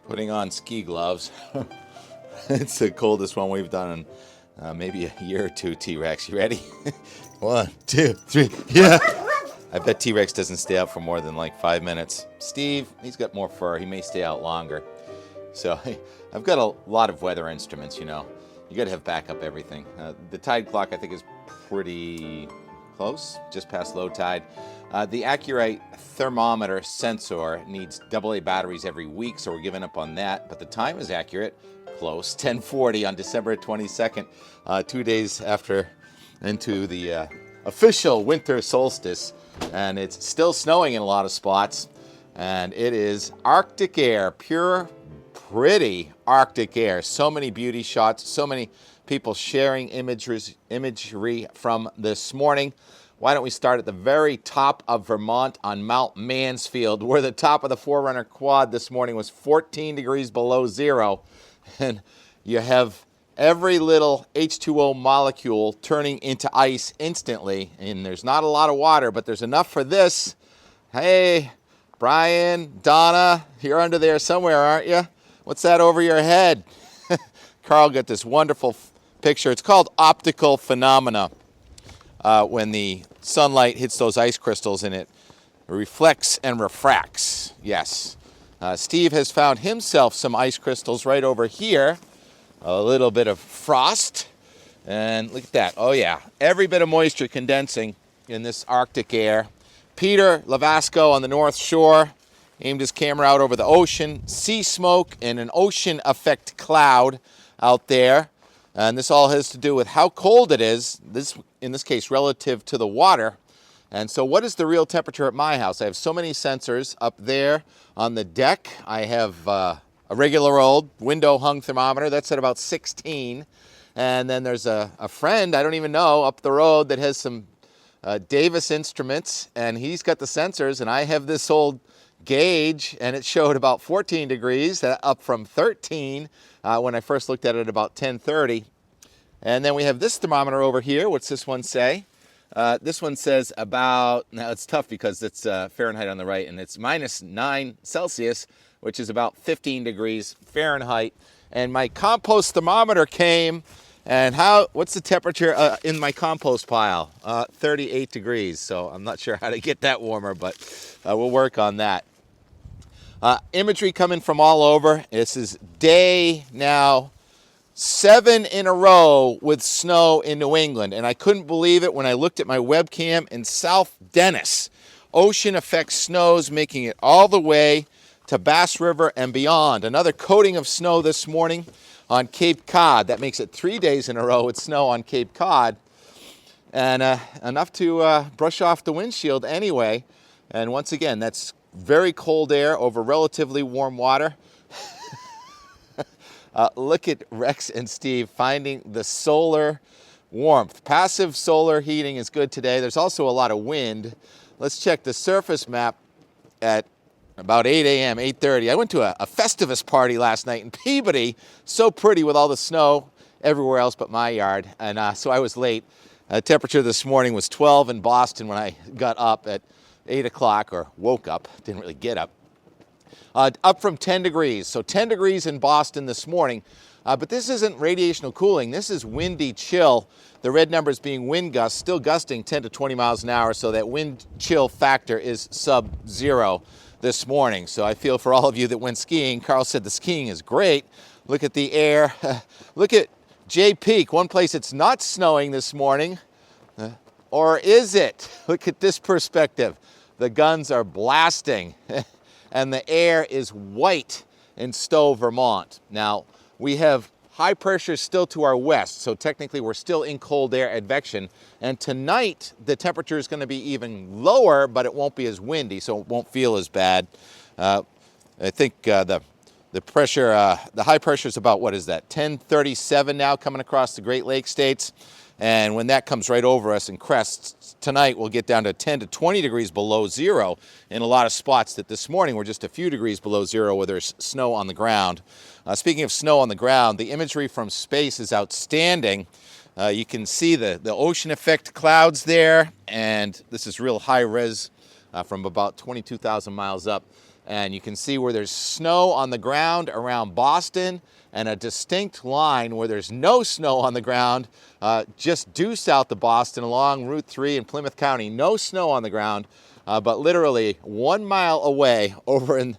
Putting on ski gloves. It's the coldest one we've done in maybe a year or two, T-Rex. You ready? 1, 2, 3, yeah! I bet T-Rex doesn't stay out for more than like 5 minutes. Steve, he's got more fur. He may stay out longer. So I've got a lot of weather instruments, you know. You got to have backup everything. The tide clock, I think, is pretty close, just past low tide. The Accurate thermometer sensor needs AA batteries every week, so we're giving up on that. But the time is accurate, close, 10:40 on December 22nd, 2 days after into the official winter solstice. And it's still snowing in a lot of spots. And it is Arctic air, pure, pretty Arctic air. So many beauty shots, so many people sharing imagery from this morning. Why don't we start at the very top of Vermont on Mount Mansfield, where the top of the Forerunner Quad this morning was 14 degrees below zero. And you have every little H2O molecule turning into ice instantly. And there's not a lot of water, but there's enough for this. Hey, Brian, Donna, you're under there somewhere, aren't you? What's that over your head? Carl got this wonderful picture. It's called optical phenomena. When the sunlight hits those ice crystals and it reflects and refracts. Yes. Steve has found himself some ice crystals right over here. A little bit of frost. And look at that. Oh, yeah. Every bit of moisture condensing in this Arctic air. Peter Lavasco on the North Shore aimed his camera out over the ocean. Sea smoke and an ocean effect cloud out there. And this all has to do with how cold it is, in this case relative to the water. And so what is the real temperature at my house? I have so many sensors up there on the deck. I have a regular old window hung thermometer. That's at about 16. And then there's a friend, I don't even know, up the road that has some Davis instruments. And he's got the sensors. And I have this old gauge. And it showed about 14 degrees, up from 13 when I first looked at it about 10:30. And then we have this thermometer over here. What's this one say? This one says about, now it's tough because it's Fahrenheit on the right, and it's -9 Celsius, which is about 15 degrees Fahrenheit. And my compost thermometer came, and what's the temperature in my compost pile? 38 degrees, so I'm not sure how to get that warmer, but we'll work on that. Imagery coming from all over. This is day now 7 in a row with snow in New England. And I couldn't believe it when I looked at my webcam in South Dennis. Ocean effect snows making it all the way to Bass River and beyond. Another coating of snow this morning on Cape Cod. That makes it 3 days in a row with snow on Cape Cod. And enough to brush off the windshield anyway. And once again, that's very cold air over relatively warm water. Look at Rex and Steve finding the solar warmth. Passive solar heating is good today. There's also a lot of wind. Let's check the surface map at about 8 a.m., 8:30. I went to a Festivus party last night in Peabody. So pretty with all the snow everywhere else but my yard. And so I was late. Temperature this morning was 12 in Boston when I got up at 8 o'clock, or woke up, didn't really get up. Up from 10 degrees. So 10 degrees in Boston this morning. But this isn't radiational cooling. This is windy chill. The red numbers being wind gusts, still gusting 10 to 20 miles an hour. So that wind chill factor is sub-zero this morning. So I feel for all of you that went skiing. Carl said the skiing is great. Look at the air. Look at Jay Peak, one place it's not snowing this morning. Or is it? Look at this perspective. The guns are blasting. And the air is white in Stowe, Vermont. Now, we have high pressure still to our west, so technically we're still in cold air advection. And tonight, the temperature is going to be even lower, but it won't be as windy, so it won't feel as bad. I think the pressure, the high pressure is about, what is that, 1037 now coming across the Great Lakes states. And when that comes right over us and crests, tonight we'll get down to 10 to 20 degrees below zero in a lot of spots that this morning were just a few degrees below zero where there's snow on the ground. Speaking of snow on the ground, the imagery from space is outstanding. You can see the ocean effect clouds there, and this is real high res from about 22,000 miles up. And you can see where there's snow on the ground around Boston, and a distinct line where there's no snow on the ground just due south of Boston along Route 3 in Plymouth County. No snow on the ground, but literally 1 mile away over in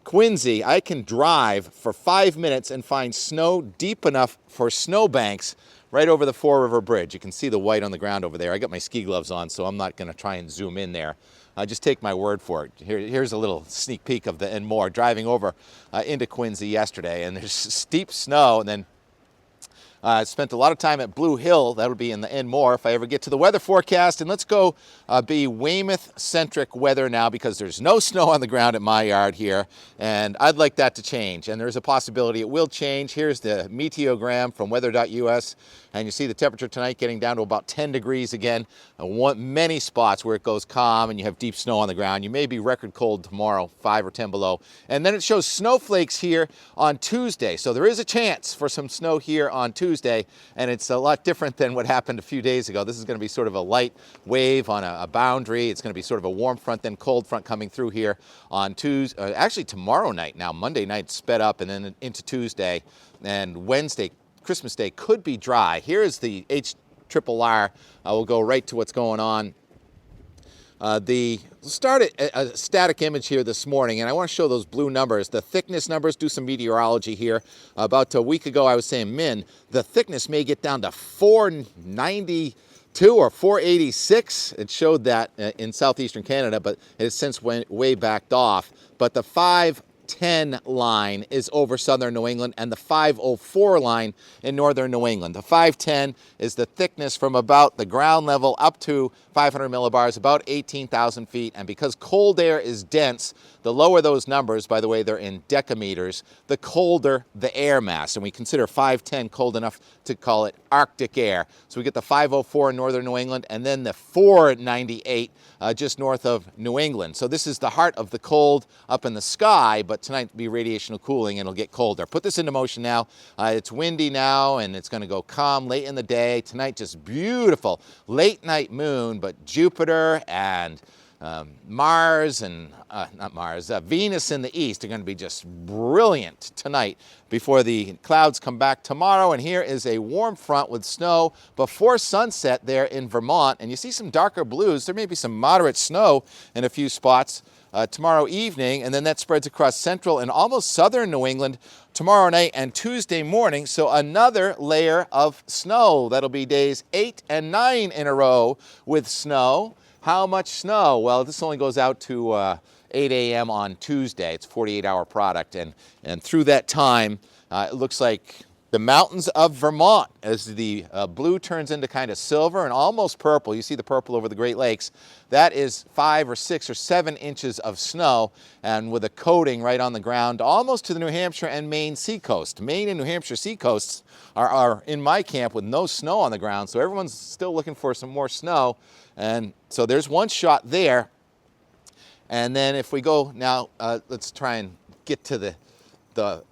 Quincy, I can drive for 5 minutes and find snow deep enough for snowbanks right over the Four River Bridge. You can see the white on the ground over there. I got my ski gloves on, so I'm not going to try and zoom in there. Just take my word for it. Here's a little sneak peek of the and more. Driving over into Quincy yesterday, and there's steep snow, and then I spent a lot of time at Blue Hill. That'll be in the and more if I ever get to the weather forecast. And let's go be Weymouth-centric weather now, because there's no snow on the ground at my yard here, and I'd like that to change. And there's a possibility it will change. Here's the meteogram from weather.us, and you see the temperature tonight getting down to about 10 degrees again. Many spots where it goes calm and you have deep snow on the ground. You may be record cold tomorrow, 5 or 10 below. And then it shows snowflakes here on Tuesday. So there is a chance for some snow here on Tuesday, and it's a lot different than what happened a few days ago. This is going to be sort of a light wave on a boundary. It's going to be sort of a warm front, then cold front coming through here on Tuesday. Actually tomorrow night now. Monday night sped up, and then into Tuesday, and Wednesday, Christmas Day, could be dry. Here is the HRRR. We'll go right to what's going on. We'll start at a static image here this morning, and I want to show those blue numbers, the thickness numbers. Do some meteorology here. About a week ago, I was saying, the thickness may get down to 492 or 486. It showed that in southeastern Canada, but it has since went way backed off. But the 510 line is over southern New England, and the 504 line in northern New England. The 510 is the thickness from about the ground level up to 500 millibars, about 18,000 feet. And because cold air is dense, the lower those numbers, by the way, they're in decameters, the colder the air mass. And we consider 510 cold enough to call it Arctic air. So we get the 504 in northern New England, and then the 498 just north of New England. So this is the heart of the cold up in the sky, but tonight will be radiational cooling, and it'll get colder. Put this into motion now. It's windy now, and it's going to go calm late in the day. Tonight, just beautiful late night moon, but Jupiter and Mars and, Venus in the east are going to be just brilliant tonight before the clouds come back tomorrow. And here is a warm front with snow before sunset there in Vermont. And you see some darker blues. There may be some moderate snow in a few spots tomorrow evening, and then that spreads across central and almost southern New England tomorrow night and Tuesday morning. So another layer of snow. That'll be days 8 and 9 in a row with snow. How much snow? Well, this only goes out to 8 a.m. on Tuesday. It's a 48-hour product. And through that time, it looks like the mountains of Vermont, as the blue turns into kind of silver and almost purple. You see the purple over the Great Lakes. That is 5 or 6 or 7 inches of snow, and with a coating right on the ground, almost to the New Hampshire and Maine seacoast. Maine and New Hampshire seacoasts are in my camp with no snow on the ground, so everyone's still looking for some more snow. And so there's one shot there. And then if we go now, let's try and get to the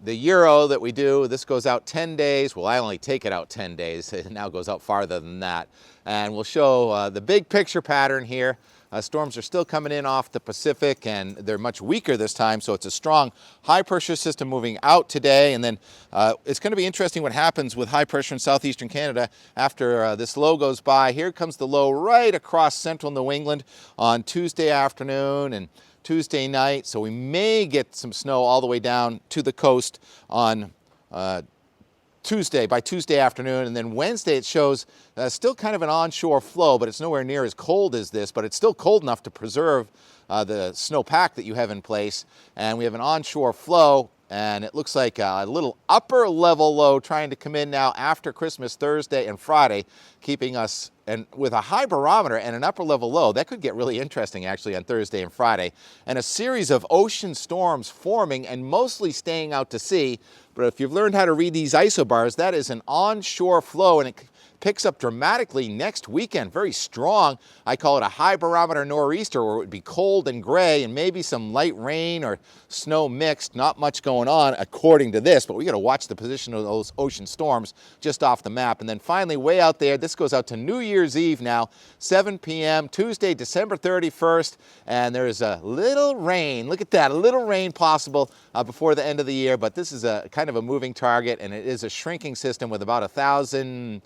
Euro that we do. This goes out 10 days. Well, I only take it out 10 days. It now goes out farther than that. And we'll show the big picture pattern here. Storms are still coming in off the Pacific, and they're much weaker this time, so it's a strong high pressure system moving out today. And then it's going to be interesting what happens with high pressure in southeastern Canada after this low goes by. Here comes the low right across central New England on Tuesday afternoon and Tuesday night, so we may get some snow all the way down to the coast on by Tuesday afternoon. And then Wednesday it shows still kind of an onshore flow, but it's nowhere near as cold as this, but it's still cold enough to preserve the snowpack that you have in place. And we have an onshore flow, and it looks like a little upper level low trying to come in now after Christmas Thursday and Friday, keeping us, and with a high barometer and an upper level low, that could get really interesting actually on Thursday and Friday. And a series of ocean storms forming and mostly staying out to sea. But if you've learned how to read these isobars, that is an onshore flow, and it picks up dramatically next weekend, very strong. I call it a high barometer nor'easter, where it would be cold and gray and maybe some light rain or snow mixed. Not much going on according to this, but we got to watch the position of those ocean storms just off the map. And then finally, way out there, this goes out to New Year's Year's Eve now, 7 p.m., Tuesday, December 31st, and there's a little rain. Look at that, a little rain possible before the end of the year, but this is a kind of a moving target, and it is a shrinking system with about 1,007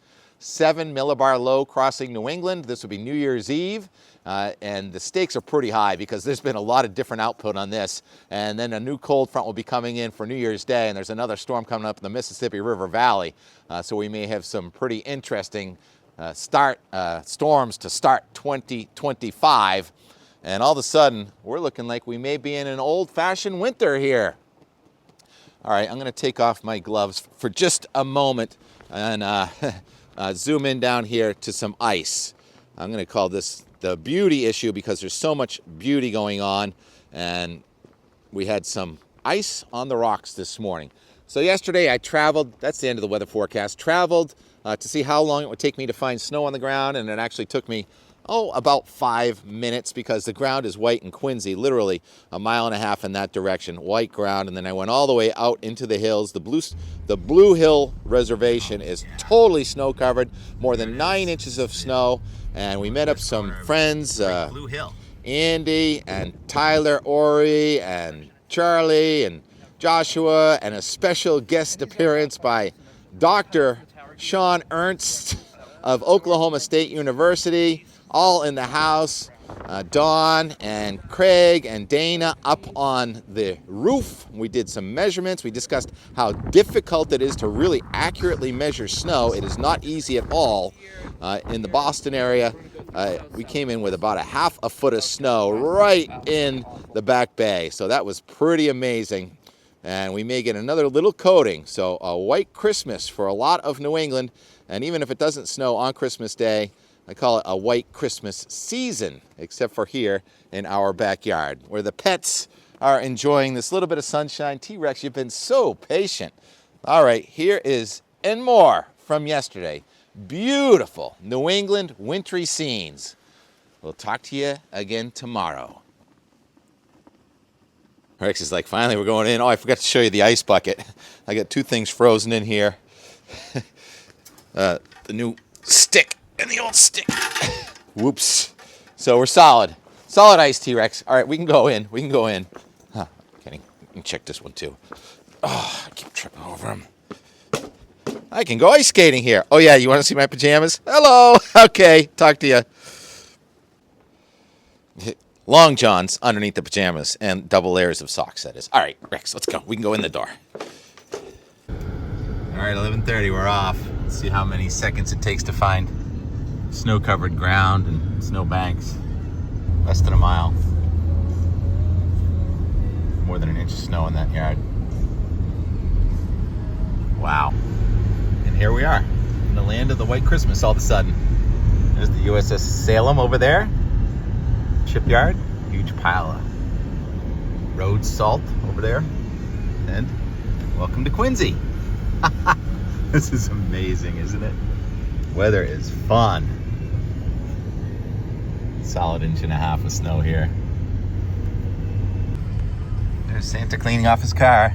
millibar low crossing New England. This will be New Year's Eve. And the stakes are pretty high because there's been a lot of different output on this. And then a new cold front will be coming in for New Year's Day, and there's another storm coming up in the Mississippi River Valley. So we may have some pretty interesting storms to start 2025. And all of a sudden, we're looking like we may be in an old-fashioned winter here. All right, I'm going to take off my gloves for just a moment and zoom in down here to some ice. I'm going to call this the beauty issue because there's so much beauty going on, and we had some ice on the rocks this morning. So yesterday I traveled, that's the end of the weather forecast, traveled to see how long it would take me to find snow on the ground, and it actually took me, about 5 minutes because the ground is white in Quincy, literally 1.5 miles in that direction, white ground, and then I went all the way out into the hills. The Blue Hill Reservation is totally snow covered, more than 9 inches of snow. And we met up some friends, Andy and Tyler, Ori and Charlie and Joshua, and a special guest appearance by Dr. Sean Ernst of Oklahoma State University, all in the house. Dawn and Craig and Dana up on the roof. We did some measurements. We discussed how difficult it is to really accurately measure snow. It is not easy at all. In the Boston area, we came in with about 1/2 foot of snow right in the back bay. So that was pretty amazing. And we may get another little coating. So a white Christmas for a lot of New England. And even if it doesn't snow on Christmas Day, I call it a white Christmas season, except for here in our backyard, where the pets are enjoying this little bit of sunshine. T-Rex, you've been so patient. All right, here is and more from yesterday. Beautiful New England wintry scenes. We'll talk to you again tomorrow. Rex is like, finally we're going in. Oh, I forgot to show you the ice bucket. I got 2 things frozen in here. The new stick. And the old stick. Whoops. So we're solid. Solid ice, T-Rex. All right, we can go in. We can go in. Huh, kidding. You can check this one, too. Oh, I keep tripping over them. I can go ice skating here. Oh, yeah, you want to see my pajamas? Hello. Okay, talk to you. Long johns underneath the pajamas and double layers of socks, that is. All right, Rex, let's go. We can go in the door. All right, 11:30, we're off. Let's see how many seconds it takes to find snow-covered ground and snow banks. Less than a mile. More than 1 inch of snow in that yard. Wow. And here we are, in the land of the white Christmas all of a sudden. There's the USS Salem over there. Shipyard. Huge pile of road salt over there. And welcome to Quincy. This is amazing, isn't it? Weather is fun. Solid 1.5 inches of snow here. There's Santa cleaning off his car.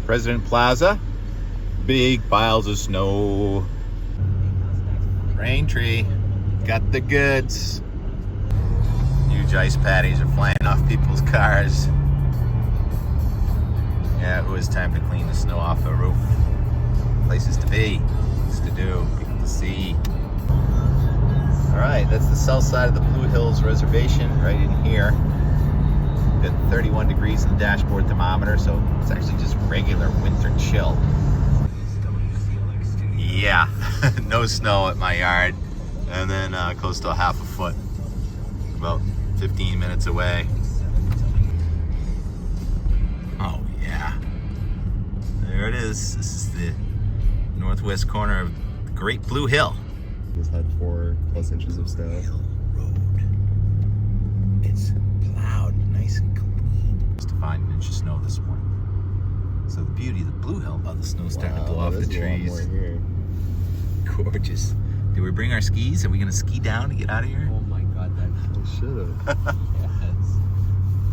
President Plaza. Big piles of snow. Rain tree. Got the goods. Huge ice patties are flying off people's cars. Yeah, it was time to clean the snow off the roof. Places to be, things to do, people to see. All right, that's the south side of the Blue Hills Reservation, right in here. Got 31 degrees in the dashboard thermometer, so it's actually just regular winter chill. Yeah, no snow at my yard, and then close to 1/2 foot, about 15 minutes away. Oh yeah, there it is. This is the northwest corner of the Great Blue Hill. We've had 4+ inches of snow. Hill Road. It's plowed nice and clean. Just to find 1 inch of snow this morning. So the beauty of the Blue Hill, oh, the snow's starting to blow off the trees. A lot more here. Gorgeous. Did we bring our skis? Are we gonna ski down to get out of here? Oh my god, that I should have. yes.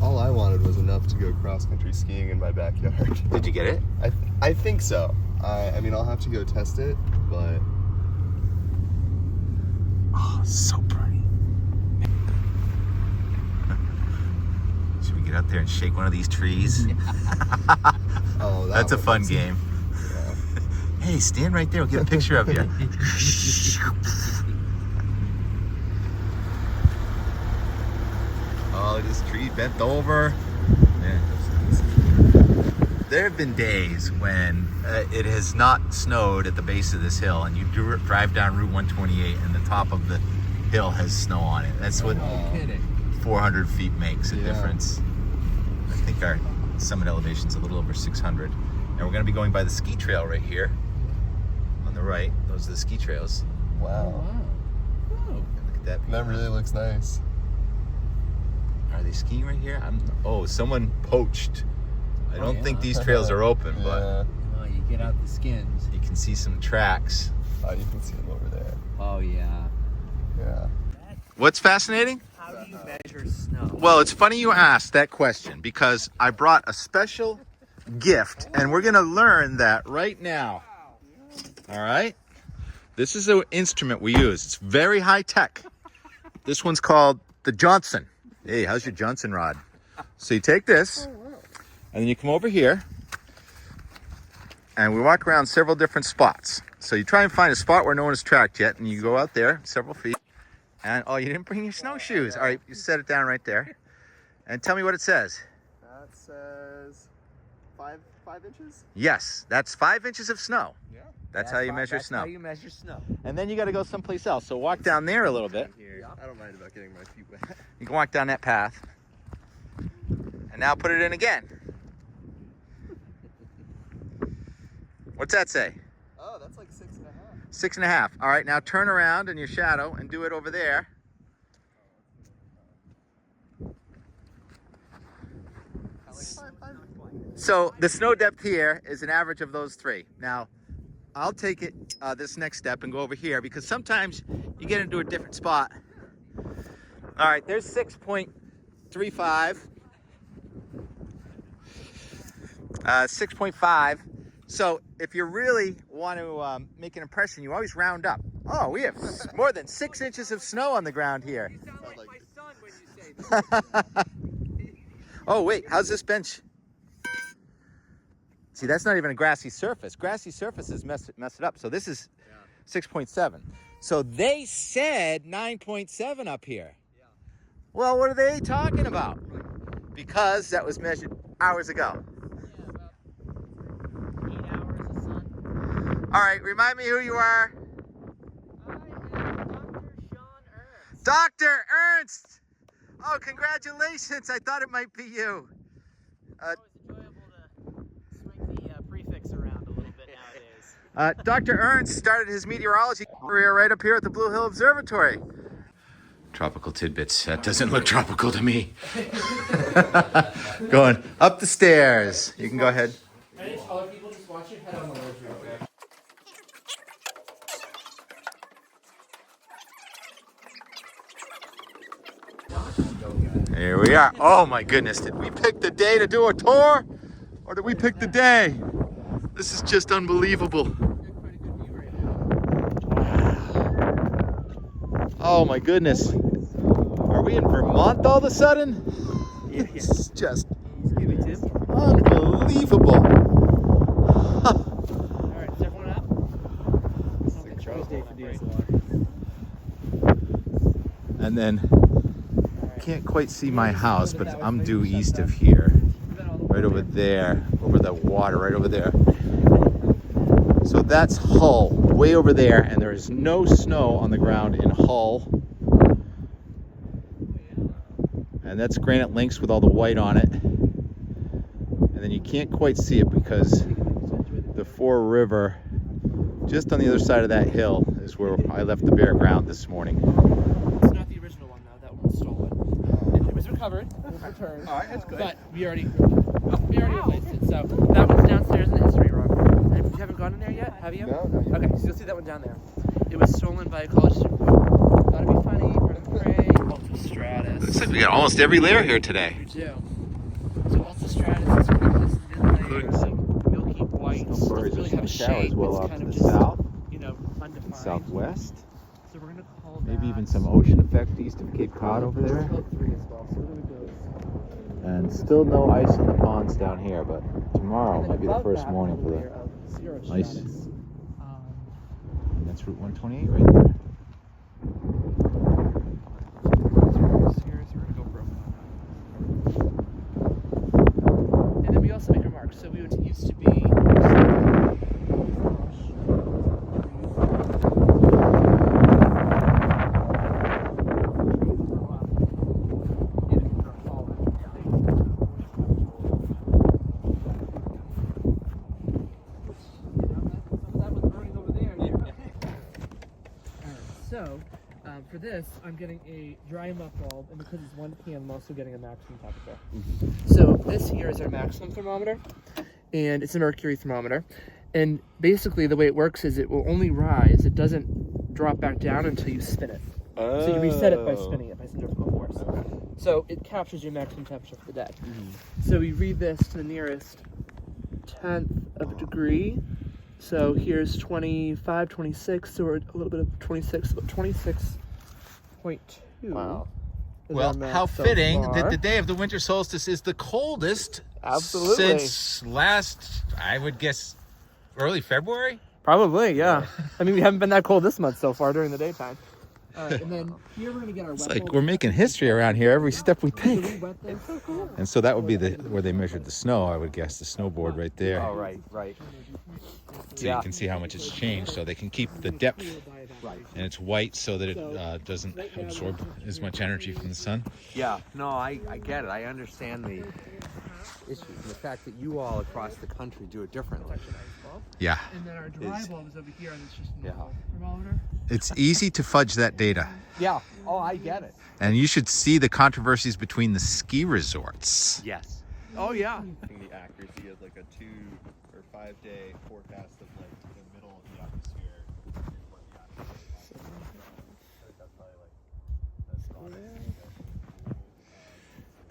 All I wanted was enough to go cross-country skiing in my backyard. Did you get it? I think so. I mean, I'll have to go test it, but Oh, so pretty. Should we get out there and shake one of these trees? Oh, That's a fun game. Yeah. Hey, stand right there. We'll get a picture of you. Oh, look at this tree bent over. Man. There have been days when it has not snowed at the base of this hill, and you drive down Route 128, and the top of the hill has snow on it. That's what 400 feet makes a difference. I think our summit elevation is a little over 600. And we're going to be going by the ski trail right here on the right. Those are the ski trails. Wow. Look at that view. That really looks nice. Are they skiing right here? Oh, someone poached. I don't think these trails are open, but Yeah. Oh, you get out the skins. you can see some tracks. Oh, you can see them over there. Oh, yeah. Yeah. What's fascinating? How do you measure snow? Well, it's funny you asked that question because I brought a special gift and we're going to learn that right now. All right? This is an instrument we use. It's very high tech. This one's called the Johnson. Hey, how's your Johnson rod? So you take this and then you come over here and we walk around several different spots. So you try and find a spot where no one has tracked yet and you go out there several feet. And, oh, you didn't bring your snowshoes. All right, you set it down right there. And tell me what it says. That says 5 inches? Yes, that's 5 inches of snow. Yeah. That's how you measure That's snow. how you measure snow. And then you got to go someplace else. So walk down there a little bit. I don't mind about getting my feet wet. You can walk down that path. And now put it in again. What's that say? Oh, that's like 6.5. 6.5. All right, now turn around in your shadow and do it over there. So the snow depth here is an average of those three. Now, I'll take it this next step and go over here because sometimes you get into a different spot. All right, there's 6.35. 6.5. So if you really want to make an impression, you always round up. Oh, we have more than 6 inches of snow on the ground here. You sound like my son when you say that. Oh, wait, how's this bench? See, that's not even a grassy surface. Grassy surfaces mess it up. So this is 6.7. So they said 9.7 up here. Yeah. Well, what are they talking about? Because that was measured hours ago. All right, remind me who you are. I am Dr. Sean Ernst. Dr. Ernst! Oh, congratulations. I thought it might be you. It's always enjoyable to swing the prefix around a little bit nowadays. Dr. Ernst started his meteorology career right up here at the Blue Hill Observatory. Tropical tidbits. That doesn't look tropical to me. Going up the stairs. You can go ahead. Any taller people just watch your head on the ledge real quick. Here we are. Oh my goodness. Did we pick the day to do a tour? Or did we pick the day? This is just unbelievable. Oh my goodness. Are we in Vermont all of a sudden? It's just unbelievable. Alright, is everyone up? And then can't quite see my house, but I'm due east of here. Right over there, over the water, right over there. So that's Hull, way over there, and there is no snow on the ground in Hull. And that's Granite Links with all the white on it. And then you can't quite see it because the Fore River, just on the other side of that hill, is where I left the bare ground this morning. It's not the original one though. That one was stolen. It was recovered. It was returned. All right, that's good. But we already replaced it. So that one's downstairs in the history room. And you haven't gone in there yet, have you? No, not yet. Okay, so you'll see that one down there. It was stolen by a college student. Thought it'd be funny. Part of the parade. Ultrastratus. Looks like we got almost every layer here today. You do. So Ultrastratus is kind of this thin layer of milky white. Doesn't really have a shape. It's kind of just, you know, undefined. Southwest. So we're gonna call Maybe that, even some ocean effect east of Cape Cod over there. Code 3 as well. So we're gonna go. And still no ice in the ponds down here, but tomorrow might be the first morning for the ice. And that's Route 128 right there. And then we also make remarks. So we would used to be. So, for this, I'm getting a dry muck bulb, and because it's 1 p.m., I'm also getting a maximum temperature. So this here is our maximum thermometer, and it's a mercury thermometer. And basically, the way it works is it will only rise; it doesn't drop back down until you spin it. So you reset it by spinning it by centrifugal force. So it captures your maximum temperature for the day. So we read this to the nearest tenth of a degree. So here's 25, 26, so we're a little bit of 26, but 26.2. Wow. Well, how fitting that the day of the winter solstice is the coldest since last, I would guess, early February? Probably, yeah. I mean, we haven't been that cold this month so far during the daytime. And then here we're going to get our It's wet like bulb. we're making history around here every step we So take. we wet this. So cool. And so that would be where they measured the snow, I would guess, the snowboard right there. Oh, right. So you can see how much it's changed, so they can keep the depth, and it's white so that it doesn't absorb as much energy from the sun. Yeah, no, I get it. I understand the issues and the fact that you all across the country do it differently. Yeah. And then our dry bulb is over here, and it's just a normal thermometer. It's easy to fudge that data. Yeah, oh, I get it. And you should see the controversies between the ski resorts. Yes. Oh, yeah. The accuracy of like a 2 or 5 day forecast of like the middle of the atmosphere. And what the atmosphere is. I think that's probably like that's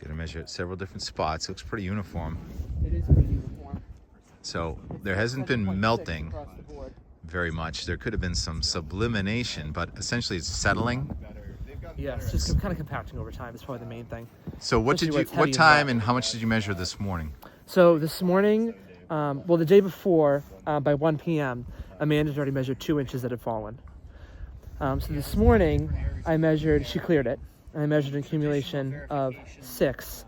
Gonna measure at several different spots. Looks pretty uniform. It is pretty uniform. So there hasn't been melting very much. There could have been some sublimation, but essentially it's settling. Yeah, it's just kind of compacting over time is probably the main thing. So what Especially did you, where what it's heavy and time wet. and how much did you measure this morning? So this morning, well, the day before, by 1 p.m., Amanda's already measured 2 inches that had fallen. So this morning, I measured, she cleared it, and I measured an accumulation of 6,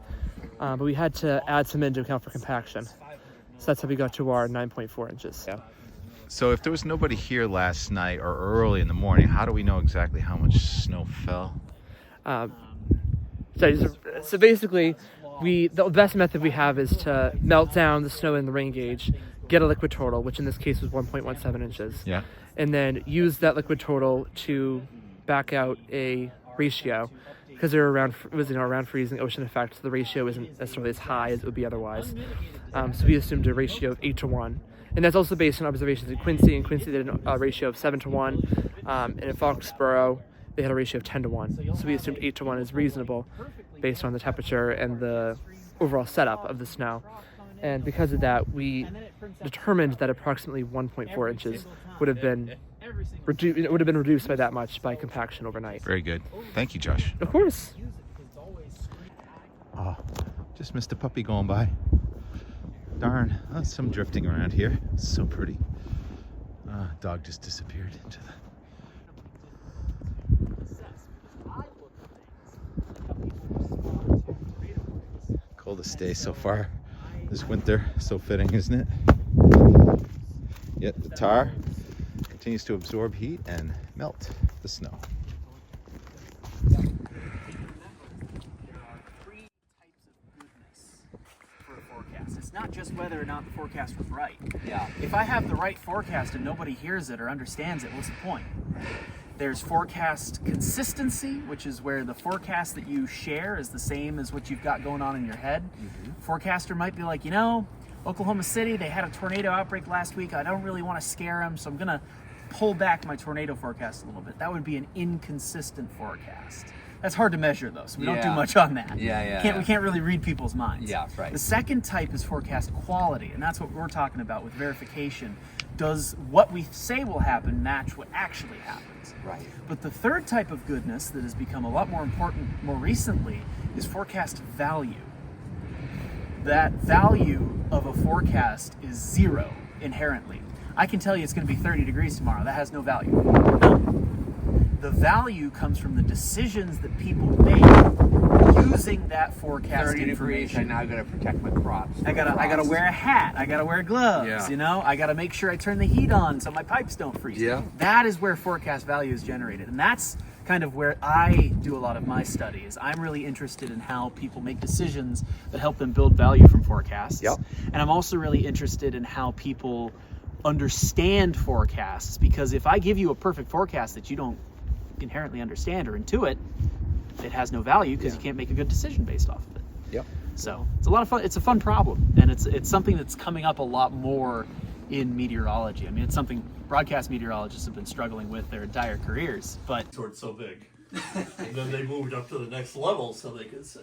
but we had to add some in to account for compaction. So that's how we got to our 9.4 inches. Yeah. So if there was nobody here last night or early in the morning, how do we know exactly how much snow fell? So basically, the best method we have is to melt down the snow in the rain gauge, get a liquid total, which in this case was 1.17 inches. Yeah. And then use that liquid total to back out a ratio, because they're around, it was around freezing ocean effect, so the ratio isn't necessarily as high as it would be otherwise. So we assumed a ratio of 8 to 1. And that's also based on observations at Quincy, and Quincy did a ratio of 7 to 1. And in Foxborough, they had a ratio of 10 to 1. So we assumed 8 to 1 is reasonable based on the temperature and the overall setup of the snow. And because of that, we determined that approximately 1.4 inches would have been reduced by that much by compaction overnight. Very good. Thank you, Josh. Of course. Oh, just missed a puppy going by. Darn, some drifting around here. It's so pretty. Dog just disappeared into the... Coldest day so far this winter. So fitting, isn't it? Yet the tar continues to absorb heat and melt the snow. It's not just whether or not the forecast was right. Yeah. If I have the right forecast and nobody hears it or understands it, what's the point? There's forecast consistency, which is where the forecast that you share is the same as what you've got going on in your head. Forecaster might be like, Oklahoma City, they had a tornado outbreak last week. I don't really want to scare them, so I'm going to pull back my tornado forecast a little bit. That would be an inconsistent forecast. That's hard to measure though, so we don't do Yeah. much on that. Yeah. We can't really read people's minds. Yeah, right. The second type is forecast quality, and that's what we're talking about with verification. Does what we say will happen match what actually happens? Right. But the third type of goodness that has become a lot more important more recently is forecast value. That value of a forecast is zero inherently. I can tell you it's going to be 30 degrees tomorrow. That has no value. None. The value comes from the decisions that people make using that forecast 30 degrees, information. I'm now going to protect my crops. I gotta wear a hat. I gotta wear gloves. Yeah. You know, I gotta make sure I turn the heat on so my pipes don't freeze. Yeah. That is where forecast value is generated, and that's kind of where I do a lot of my studies. I'm really interested in how people make decisions that help them build value from forecasts. Yep. And I'm also really interested in how people understand forecasts, because if I give you a perfect forecast that you don't inherently understand or intuit, it has no value because you can't make a good decision based off of it. Yep. So it's a lot of fun. It's a fun problem, and it's something that's coming up a lot more in meteorology. I mean, it's something broadcast meteorologists have been struggling with their entire careers. But It's so big. And then they moved up to the next level so they could say.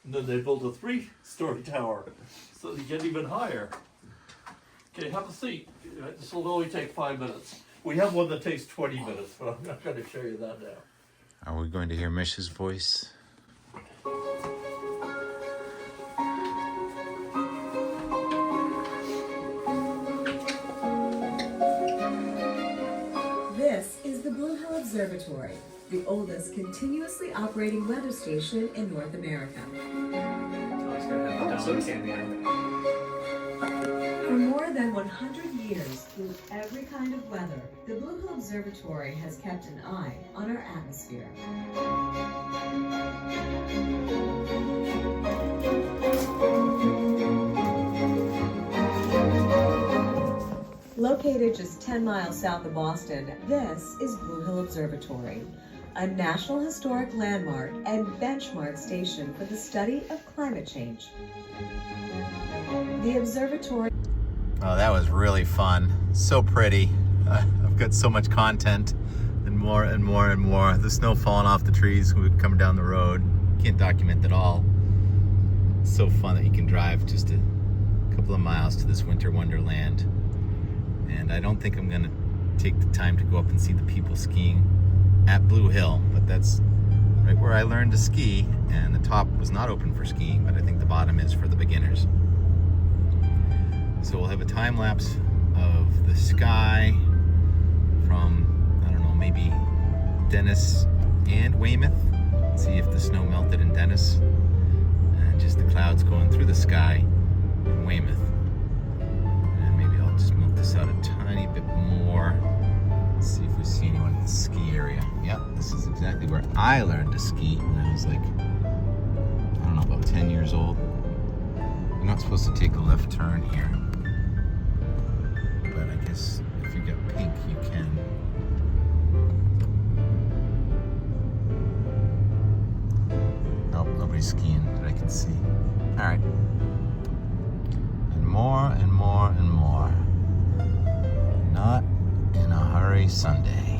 And then they built a 3-story tower so you get even higher. Okay, have a seat. This will only take 5 minutes. We have one that takes 20 minutes, but I'm not going to show you that now. Are we going to hear Mish's voice? This is the Blue Hill Observatory, the oldest continuously operating weather station in North America. For more than 100 years, through every kind of weather, the Blue Hill Observatory has kept an eye on our atmosphere. Located just 10 miles south of Boston, this is Blue Hill Observatory, a National Historic Landmark and benchmark station for the study of climate change. The observatory. Oh, that was really fun. So pretty. I've got so much content and more and more and more. The snow falling off the trees coming down the road. Can't document it all. It's so fun that you can drive just a couple of miles to this winter wonderland. And I don't think I'm gonna take the time to go up and see the people skiing at Blue Hill, but that's right where I learned to ski, and the top was not open for skiing, but I think the bottom is for the beginners. So we'll have a time lapse of the sky from, I don't know, maybe Dennis and Weymouth. See if the snow melted in Dennis, and just the clouds going through the sky in Weymouth. And maybe I'll just move this out a tiny bit more. Let's see if we see anyone at the ski area. Yep, this is exactly where I learned to ski when I was like, I don't know, about 10 years old. You're not supposed to take a left turn here. But I guess if you get pink, you can. Nope, nobody's skiing that I can see. All right. And more and more and more. Not in a hurry Sunday.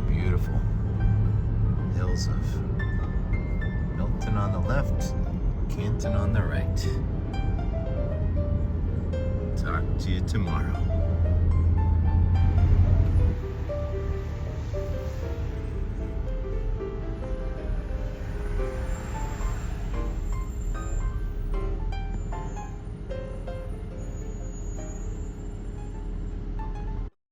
Beautiful. Hills of Milton on the left, Canton on the right. Talk to you tomorrow.